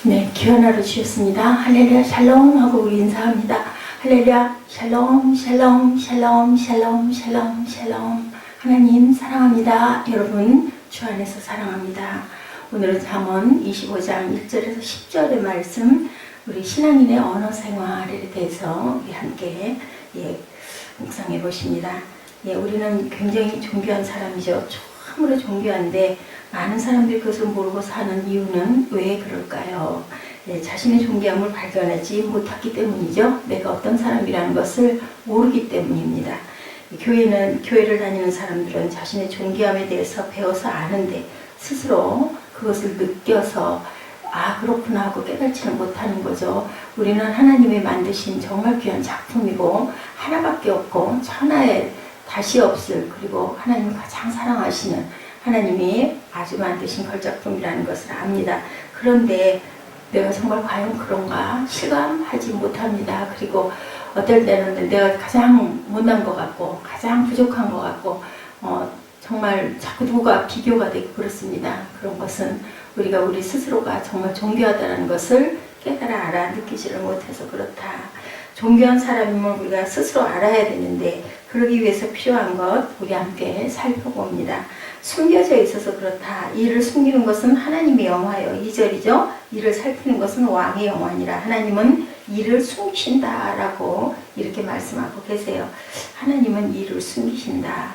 네, 귀한 하루 주셨습니다. 할렐루야 샬롬 하고 우리 인사합니다. 할렐루야 샬롬 샬롬 샬롬 샬롬 샬롬 샬롬. 하나님 사랑합니다. 여러분 주 안에서 사랑합니다. 오늘은 잠언 25장 1절에서 10절의 말씀, 우리 신앙인의 언어 생활에 대해서 우리 함께 묵상해 보십니다. 우리는 굉장히 존귀한 사람이죠. 참으로 존귀한데 많은 사람들이 그것을 모르고 사는 이유는 왜 그럴까요? 자신의 존귀함을 발견하지 못했기 때문이죠. 내가 어떤 사람이라는 것을 모르기 때문입니다. 교회를 다니는 사람들은 자신의 존귀함에 대해서 배워서 아는데 스스로 그것을 느껴서 그렇구나 하고 깨닫지는 못하는 거죠. 우리는 하나님이 만드신 정말 귀한 작품이고 하나밖에 없고 천하에 다시 없을, 그리고 하나님 가장 사랑하시는 하나님이 아주 만드신 걸작품이라는 것을 압니다. 그런데 내가 정말 과연 그런가 실감하지 못합니다. 그리고 어떨 때는 내가 가장 못난 것 같고 가장 부족한 것 같고 정말 자꾸 누가 비교가 되고 그렇습니다. 그런 것은 우리가 우리 스스로가 정말 존귀하다는 것을 깨달아 알아 느끼지를 못해서 그렇다. 존귀한 사람임을 우리가 스스로 알아야 되는데 그러기 위해서 필요한 것 우리 함께 살펴봅니다. 숨겨져 있어서 그렇다. 이를 숨기는 것은 하나님의 영화요. 2절이죠. 이를 살피는 것은 왕의 영화니라. 하나님은 이를 숨기신다라고 이렇게 말씀하고 계세요. 하나님은 이를 숨기신다.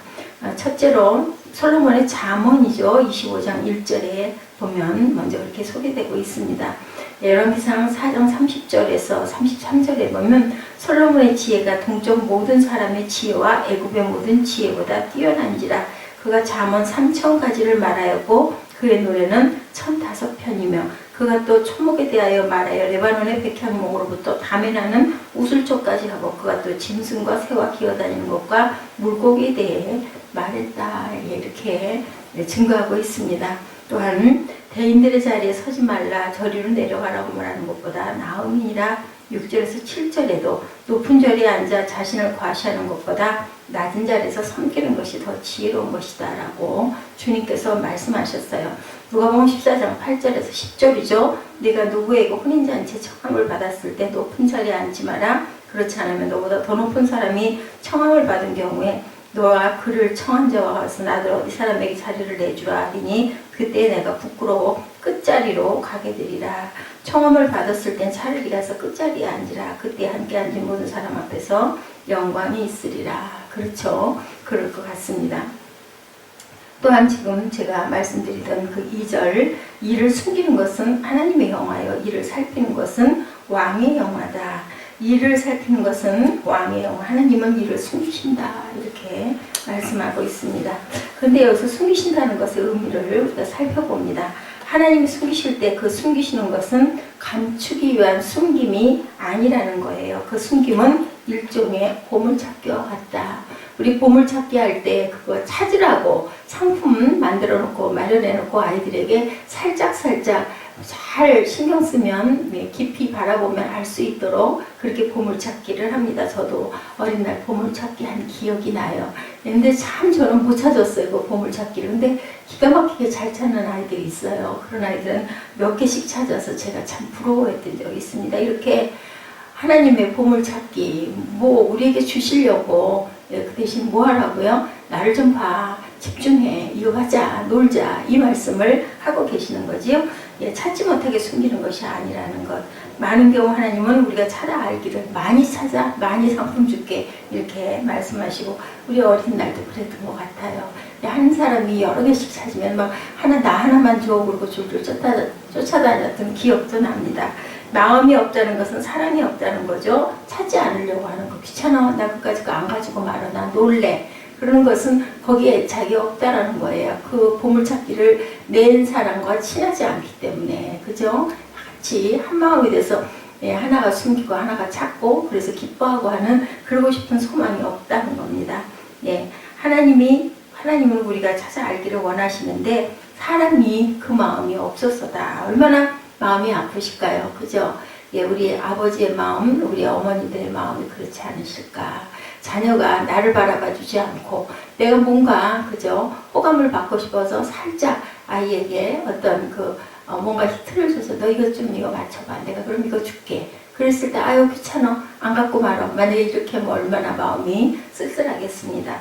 첫째로 솔로몬의 잠언이죠. 25장 1절에 보면 먼저 그렇게 소개되고 있습니다. 열왕기상 4장 30절에서 33절에 보면 솔로몬의 지혜가 동쪽 모든 사람의 지혜와 애굽의 모든 지혜보다 뛰어난지라. 그가 잠언 3000가지를 말하였고 그의 노래는 1005편이며 그가 또 초목에 대하여 말하여 레바논의 백향목으로부터 담에 나는 우슬초까지 하고 그가 또 짐승과 새와 기어다니는 것과 물고기에 대해 말했다. 이렇게 증거하고 있습니다. 또한 대인들의 자리에 서지 말라 저리로 내려가라고 말하는 것보다 나음이니라. 6절에서 7절에도 높은 자리에 앉아 자신을 과시하는 것보다 낮은 자리에서 섬기는 것이 더 지혜로운 것이다 라고 주님께서 말씀하셨어요. 누가복음 14장 8절에서 10절이죠. 네가 누구에게 혼인잔치에 청함을 받았을 때 높은 자리에 앉지 마라. 그렇지 않으면 너보다 더 높은 사람이 청함을 받은 경우에 너와 그를 청한 자와 가서 나들 어디 사람에게 자리를 내주라 하리니 그때 내가 부끄러워 끝자리로 가게 되리라. 청함을 받았을 땐 차라리 가서 끝자리에 앉으라. 그때 함께 앉은 모든 사람 앞에서 영광이 있으리라. 그렇죠. 그럴 것 같습니다. 또한 지금 제가 말씀드리던 그 2절, 이를 숨기는 것은 하나님의 영화요, 이를 살피는 것은 왕의 영화다. 이를 살피는 것은 왕의 영화, 하나님은 이를 숨기신다. 이렇게 말씀하고 있습니다. 그런데 여기서 숨기신다는 것의 의미를 우리가 살펴봅니다. 하나님이 숨기실 때 그 숨기시는 것은 감추기 위한 숨김이 아니라는 거예요. 그 숨김은 일종의 보물찾기와 같다. 우리 보물찾기 할 때 그거 찾으라고 상품 만들어 놓고 마련해 놓고 아이들에게 살짝살짝 잘 신경 쓰면 깊이 바라보면 알 수 있도록 그렇게 보물찾기를 합니다. 저도 어린 날 보물찾기 한 기억이 나요. 근데 참 저는 못 찾았어요. 그 보물찾기를. 근데 기가 막히게 잘 찾는 아이들이 있어요. 그런 아이들은 몇 개씩 찾아서 제가 참 부러워했던 적이 있습니다. 이렇게 하나님의 보물찾기 우리에게 주시려고 그 대신 뭐 하라고요? 나를 좀 봐. 집중해. 이거 하자. 놀자. 이 말씀을 하고 계시는 거지요. 찾지 못하게 숨기는 것이 아니라는 것. 많은 경우 하나님은 우리가 찾아 알기를 많이 찾아, 많이 상품 줄게. 이렇게 말씀하시고 우리 어린 날도 그랬던 것 같아요. 한 사람이 여러 개씩 찾으면 나 하나만 줘. 그러고 줄줄 쫓아다녔던 기억도 납니다. 마음이 없다는 것은 사랑이 없다는 거죠. 찾지 않으려고 하는 거. 귀찮아. 나 그까짓 거 안 가지고 말아. 나 놀래. 그러는 것은 거기에 애착이 없다라는 거예요. 그 보물찾기를 낸 사람과 친하지 않기 때문에. 그죠? 같이 한 마음이 돼서 하나가 숨기고 하나가 찾고 그래서 기뻐하고 하는 그러고 싶은 소망이 없다는 겁니다. 하나님은 우리가 찾아 알기를 원하시는데 사람이 그 마음이 없어서다. 얼마나 마음이 아프실까요? 그죠? 우리 아버지의 마음, 우리 어머니들의 마음이 그렇지 않으실까? 자녀가 나를 바라봐 주지 않고 내가 뭔가 그죠? 호감을 받고 싶어서 살짝 아이에게 어떤 그 뭔가 틀을 줘서 너 이거 맞춰봐. 내가 그럼 이거 줄게. 그랬을 때 아유 귀찮아. 안 갖고 말어. 만약에 이렇게 하면 얼마나 마음이 씁쓸하겠습니까?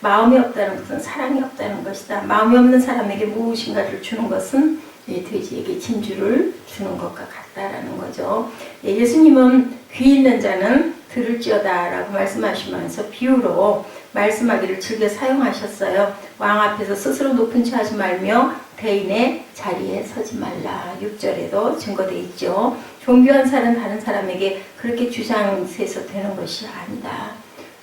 마음이 없다는 것은 사랑이 없다는 것이다. 마음이 없는 사람에게 무엇인가를 주는 것은 돼지에게 진주를 주는 것과 같다라는 거죠. 예수님은 귀 있는 자는 들을지어다 라고 말씀하시면서 비유로 말씀하기를 즐겨 사용하셨어요. 왕 앞에서 스스로 높은 체 하지 말며 대인의 자리에 서지 말라. 6절에도 증거되어 있죠. 존귀한 사람은 다른 사람에게 그렇게 주장해서 되는 것이 아니다.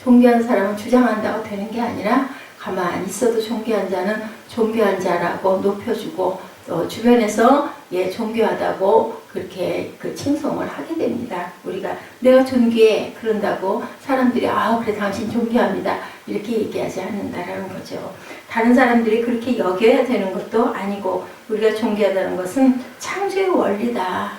존귀한 사람은 주장한다고 되는 게 아니라 가만히 있어도 존귀한 자는 존귀한 자라고 높여주고 또 주변에서 존귀하다고 그렇게 칭송을 하게 됩니다. 우리가 내가 존귀해 그런다고 사람들이 그래 당신 존귀합니다 이렇게 얘기하지 않는다라는 거죠. 다른 사람들이 그렇게 여겨야 되는 것도 아니고 우리가 존귀하다는 것은 창조의 원리다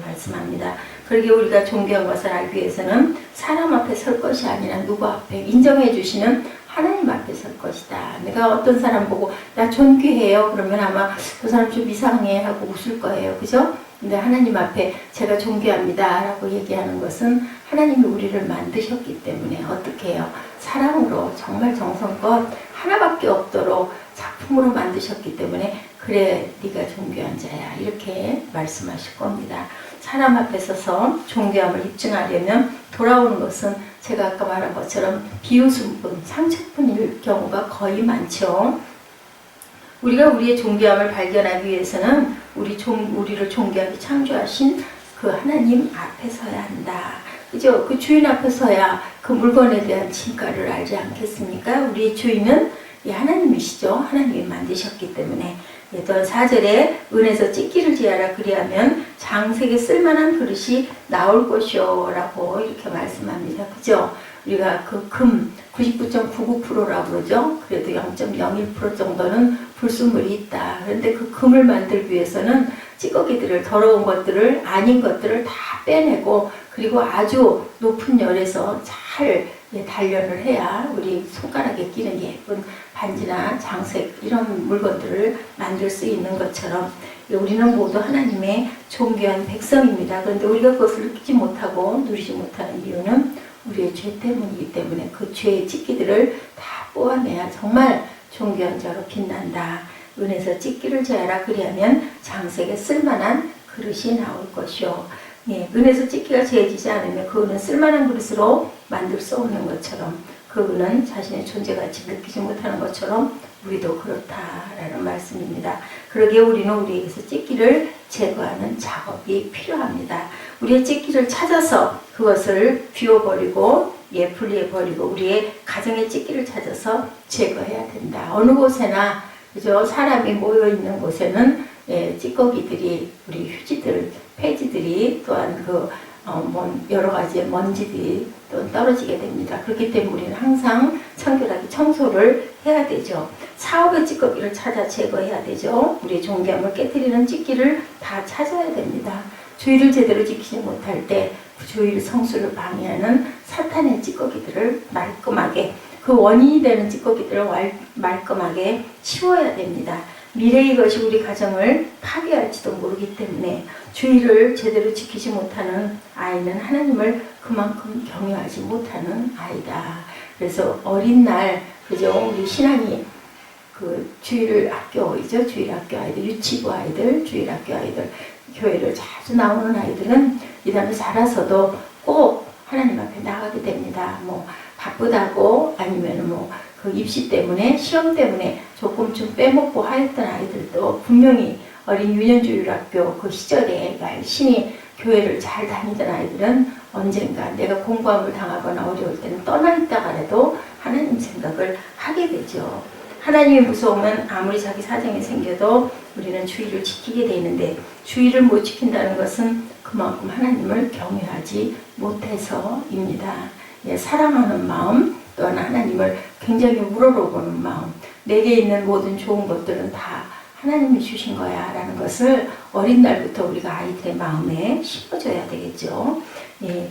말씀합니다. 그러게 우리가 존귀한 것을 알기 위해서는 사람 앞에 설 것이 아니라 누구 앞에 인정해 주시는 하나님 앞에 설 것이다. 내가 어떤 사람 보고 나 존귀해요 그러면 아마 그 사람 좀 이상해 하고 웃을 거예요. 그죠? 근데 하나님 앞에 제가 존귀합니다 라고 얘기하는 것은 하나님이 우리를 만드셨기 때문에 어떻게 해요? 사랑으로 정말 정성껏 하나밖에 없도록 작품으로 만드셨기 때문에 그래 네가 존귀한 자야 이렇게 말씀하실 겁니다. 사람 앞에 서서 존귀함을 입증하려면 돌아오는 것은 제가 아까 말한 것처럼 비웃음 뿐, 상처뿐일 경우가 거의 많죠. 우리가 우리의 존귀함을 발견하기 위해서는 우리를 존귀하게 창조하신 그 하나님 앞에 서야 한다. 그죠? 그 주인 앞에 서야 그 물건에 대한 진가를 알지 않겠습니까? 우리의 주인은 하나님이시죠. 하나님이 만드셨기 때문에. 또 4절에 은에서 찢기를 지어라 그리하면 장색에 쓸만한 그릇이 나올 것이요 라고 이렇게 말씀합니다. 그죠? 우리가 그 금 99.99%라고 그러죠. 그래도 0.01% 정도는 불순물이 있다. 그런데 그 금을 만들기 위해서는 찌꺼기들을 더러운 것들을 아닌 것들을 다 빼내고 그리고 아주 높은 열에서 잘 단련을 해야 우리 손가락에 끼는 예쁜 반지나 장색 이런 물건들을 만들 수 있는 것처럼 우리는 모두 하나님의 존귀한 백성입니다. 그런데 우리가 그것을 느끼지 못하고 누리지 못하는 이유는 우리의 죄 때문이기 때문에 그 죄의 찢기들을 다 뽑아내야 정말 존귀한 자로 빛난다. 은에서 찢기를 제하라 그리하면 장색에 쓸만한 그릇이 나올 것이요. 은에서 찢기가 제해지지 않으면 그 은은 쓸만한 그릇으로 만들 수 없는 것처럼 그 은은 자신의 존재가치 느끼지 못하는 것처럼 우리도 그렇다라는 말씀입니다. 그러기에 우리는 우리에게서 찢기를 제거하는 작업이 필요합니다. 우리의 찢기를 찾아서 그것을 비워버리고 분리해버리고 우리의 가정의 찢기를 찾아서 제거해야 된다. 어느 곳에나 그죠? 사람이 모여있는 곳에는 찌꺼기들이 우리 휴지들, 폐지들이 또한 여러 가지의 먼지들이 또 떨어지게 됩니다. 그렇기 때문에 우리는 항상 청결하게 청소를 해야 되죠. 사업의 찌꺼기를 찾아 제거해야 되죠. 우리의 존귀함을 깨뜨리는 찌끼를 다 찾아야 됩니다. 주의를 제대로 지키지 못할 때 그 주의를 성수를 방해하는 사탄의 찌꺼기들을 말끔하게 그 원인이 되는 찌꺼기들을 말끔하게 치워야 됩니다. 미래의 것이 우리 가정을 파괴할지도 모르기 때문에 주의를 제대로 지키지 못하는 아이는 하나님을 그만큼 경외하지 못하는 아이다. 그래서 어린 날 그죠? 우리 신앙이 그 주일을 학교이죠. 주일 학교 아이들, 유치부 아이들, 주일 학교 아이들, 교회를 자주 나오는 아이들은 이 다음에 자라서도 꼭 하나님 앞에 나가게 됩니다. 뭐 바쁘다고 아니면 그 입시 때문에 시험 때문에 조금 좀 빼먹고 하였던 아이들도 분명히 어린 유년주일학교 그 시절에 열심히 교회를 잘 다니던 아이들은 언젠가 내가 공부함을 당하거나 어려울 때는 떠나 있다가라도 하나님 생각을 하게 되죠. 하나님의 무서움은 아무리 자기 사정이 생겨도 우리는 주의를 지키게 되는데 주의를 못 지킨다는 것은 그만큼 하나님을 경외하지 못해서입니다. 사랑하는 마음 또한 하나님을 굉장히 우러러보는 마음 내게 있는 모든 좋은 것들은 다 하나님이 주신 거야 라는 것을 어린 날부터 우리가 아이들의 마음에 심어줘야 되겠죠.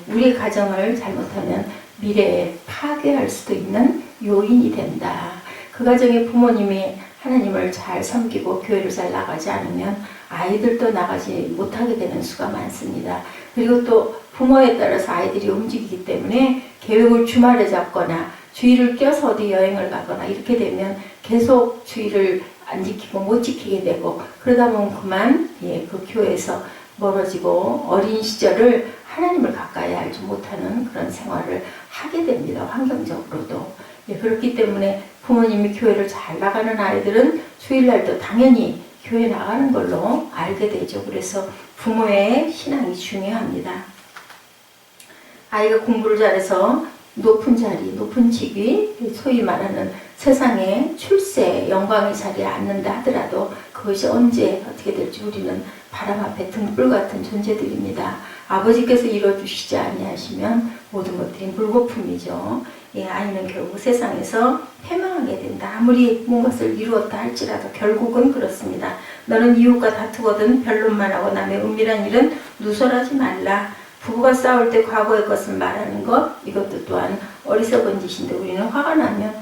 우리의 가정을 잘못하면 미래에 파괴할 수도 있는 요인이 된다. 그 가정의 부모님이 하나님을 잘 섬기고 교회를 잘 나가지 않으면 아이들도 나가지 못하게 되는 수가 많습니다. 그리고 또 부모에 따라서 아이들이 움직이기 때문에 계획을 주말에 잡거나 주일을 껴서 어디 여행을 가거나 이렇게 되면 계속 주일을 안 지키고 못 지키게 되고, 그러다 보면 그만 그 교회에서 멀어지고 어린 시절을 하나님을 가까이 알지 못하는 그런 생활을 하게 됩니다. 환경적으로도. 그렇기 때문에 부모님이 교회를 잘 나가는 아이들은 주일날도 당연히 교회 나가는 걸로 알게 되죠. 그래서 부모의 신앙이 중요합니다. 아이가 공부를 잘해서 높은 자리, 높은 직위, 소위 말하는 세상에 출세, 영광의 자리에 앉는다 하더라도 그것이 언제 어떻게 될지 우리는 바람 앞에 등불 같은 존재들입니다. 아버지께서 이뤄주시지 아니하시면 모든 것들이 물거품이죠. 아이는 결국 세상에서 패망하게 된다. 아무리 무엇을 이루었다 할지라도 결국은 그렇습니다. 너는 이웃과 다투거든 변론만 하고 남의 은밀한 일은 누설하지 말라. 부부가 싸울 때 과거의 것을 말하는 것, 이것도 또한 어리석은 짓인데 우리는 화가 나면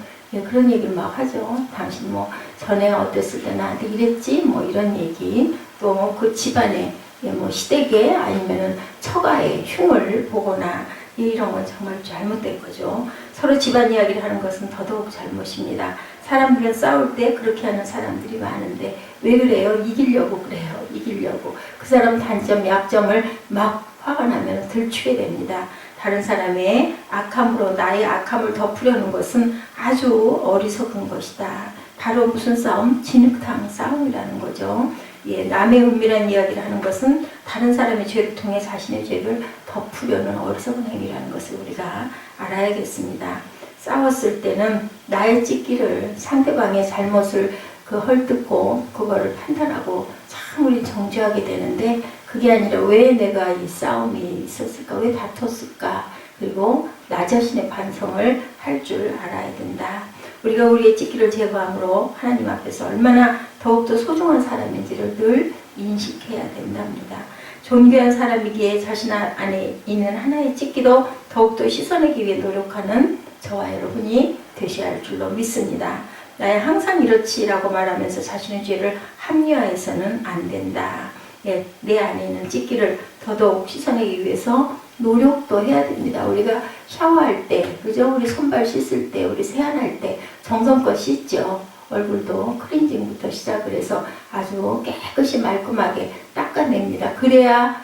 그런 얘기를 막 하죠. 당신 뭐 전에 어땠을 때 나한테 이랬지? 뭐 이런 얘기. 또 그 집안의 뭐 시댁에 아니면은 처가의 흉을 보거나 이런 건 정말 잘못된 거죠. 서로 집안 이야기를 하는 것은 더더욱 잘못입니다. 사람들은 싸울 때 그렇게 하는 사람들이 많은데 왜 그래요? 이기려고 그래요. 이기려고. 그 사람 단점, 약점을 막 화가 나면 들추게 됩니다. 다른 사람의 악함으로 나의 악함을 덮으려는 것은 아주 어리석은 것이다. 바로 무슨 싸움? 진흙탕 싸움이라는 거죠. 남의 은밀한 이야기를 하는 것은 다른 사람의 죄를 통해 자신의 죄를 덮으려는 어리석은 행위라는 것을 우리가 알아야겠습니다. 싸웠을 때는 나의 찢기를, 상대방의 잘못을 헐뜯고 그거를 판단하고 참 우리 정죄하게 되는데, 그게 아니라 왜 내가 이 싸움이 있었을까? 왜 다퉜을까? 그리고 나 자신의 반성을 할 줄 알아야 된다. 우리가 우리의 찢기를 제거함으로 하나님 앞에서 얼마나 더욱더 소중한 사람인지를 늘 인식해야 된답니다. 존귀한 사람이기에 자신 안에 있는 하나의 찢기도 더욱더 씻어내기 위해 노력하는 저와 여러분이 되셔야 할 줄로 믿습니다. 나야 항상 이렇지라고 말하면서 자신의 죄를 합리화해서는 안 된다. 내 안에 있는 찢기를 더더욱 씻어내기 위해서 노력도 해야 됩니다. 우리가 샤워할 때, 그죠? 우리 손발 씻을 때, 우리 세안할 때 정성껏 씻죠. 얼굴도 클렌징부터 시작을 해서 아주 깨끗이 말끔하게 닦아냅니다. 그래야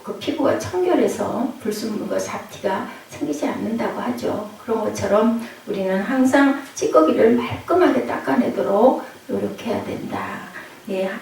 그 피부가 청결해서 불순물과 잡티가 생기지 않는다고 하죠. 그런 것처럼 우리는 항상 찌꺼기를 말끔하게 닦아내도록 노력해야 된다.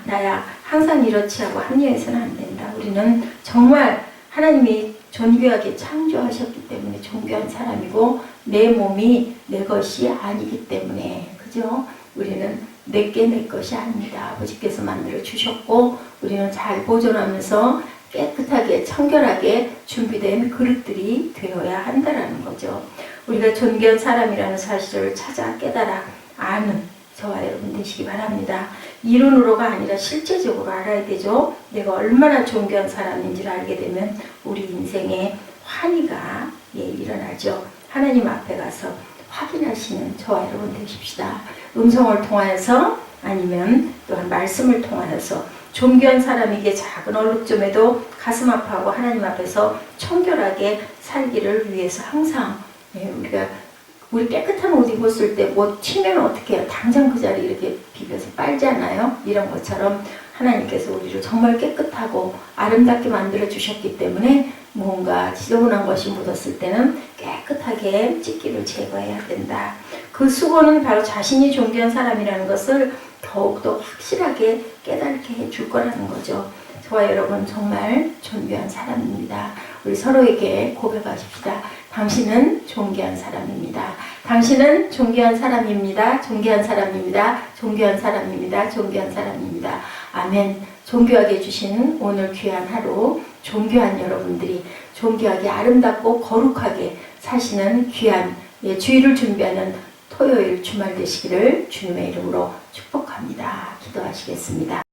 나야 항상 이렇지 하고 합리화해서는 안 된다. 우리는 정말 하나님이 존귀하게 창조하셨기 때문에 존귀한 사람이고 내 몸이 내 것이 아니기 때문에, 그죠? 우리는 내게 내 것이 아닙니다. 아버지께서 만들어 주셨고 우리는 잘 보존하면서 깨끗하게 청결하게 준비된 그릇들이 되어야 한다는 거죠. 우리가 존귀한 사람이라는 사실을 찾아 깨달아 아는 저와 여러분 되시기 바랍니다. 이론으로가 아니라 실제적으로 알아야 되죠. 내가 얼마나 존귀한 사람인지를 알게 되면 우리 인생에 환희가 일어나죠. 하나님 앞에 가서 확인하시는 저와 여러분 되십시다. 음성을 통하여서 아니면 또한 말씀을 통하여서 존귀한 사람에게 작은 얼룩점에도 가슴 아파하고 하나님 앞에서 청결하게 살기를 위해서 항상 우리 깨끗한 옷 입었을 때 뭐 튀면 어떻게 해요? 당장 그 자리 이렇게 비벼서 빨잖아요. 이런 것처럼 하나님께서 우리를 정말 깨끗하고 아름답게 만들어 주셨기 때문에 뭔가 지저분한 것이 묻었을 때는 깨끗하게 찢기를 제거해야 된다. 그 수고는 바로 자신이 존귀한 사람이라는 것을 더욱더 확실하게 깨닫게 해줄 거라는 거죠. 저와 여러분 정말 존귀한 사람입니다. 우리 서로에게 고백하십시다. 당신은 존귀한 사람입니다. 당신은 존귀한 사람입니다. 존귀한 사람입니다. 존귀한 사람입니다. 존귀한 사람입니다. 아멘. 존귀하게 해주신 오늘 귀한 하루, 존귀한 여러분들이 존귀하게 아름답고 거룩하게 사시는 귀한 주일을 준비하는 토요일 주말 되시기를 주님의 이름으로 축복합니다. 기도하시겠습니다.